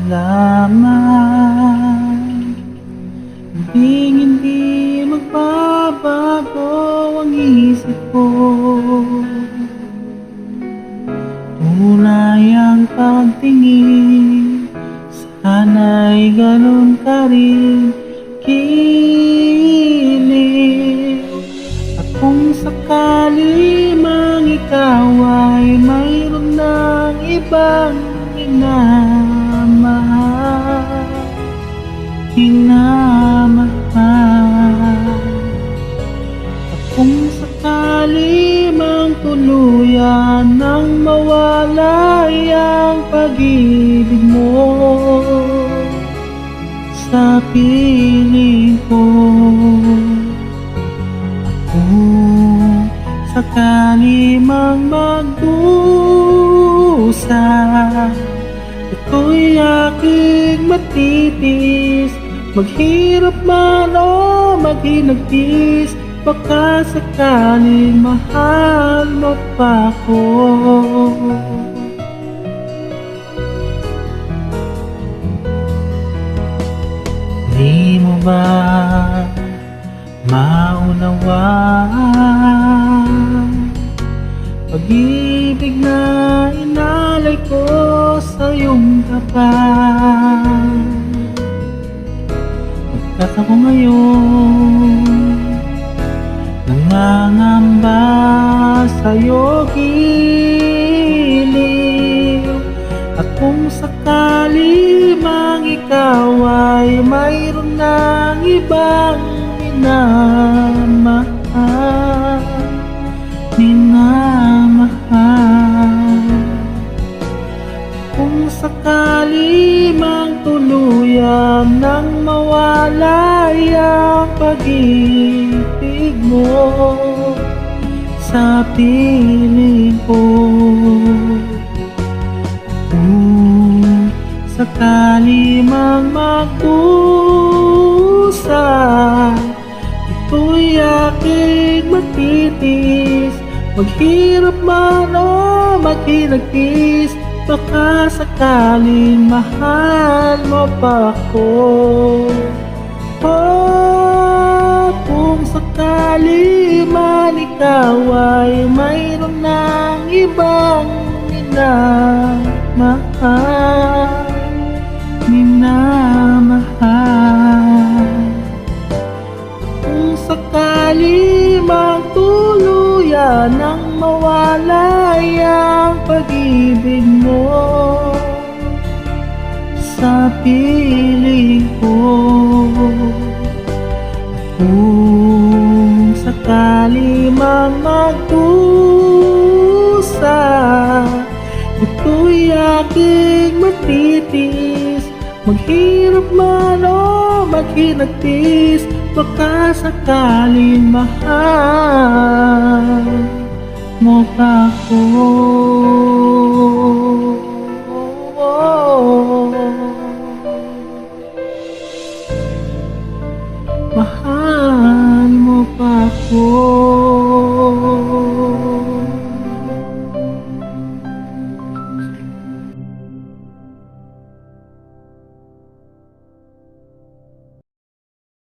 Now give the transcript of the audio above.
lamang. Hindi magbabago ang isip ko. Tunay ang pagtingin, sana'y ganun ka rin kilig. At kung sakali mang ikaw ay mayroon ng ibang minamahal. At kung sakali mang tuluyan nang mawala ang pag-ibig mo sa piling ko, kung sakali mang magdusa, ito'y aking matitiis. Maghirap man o maghinagpis, baka sakaling mahal mo pa ako. Di mo ba maunawaan pag-ibig na inalay ko sa iyong tapat? Pagkat ako ngayon nangangamba sa'yo giliw. At kung sakali mang ikaw ay mayroon ng ibang minamahal. Kung sakali mang tuluyan nang mawala ang pag-ibig mo sa piling ko, kung sakali mang magdusa, ito'y aking matitiis. Maghirap man o maghinagpis, baka sakaling mahal mo pa ako. Oh, kung sakali man ikaw ay mayroon ng ibang minamahal. Kung sakali mang tuluyan nang mawala ang pag-ibig mo sa piling ko, kung sakali mang magdusa, ito'y aking matitiis. Maghirap man o maghinagpis, baka sakaling mahal mo pa ako. Mahal mo pa ako.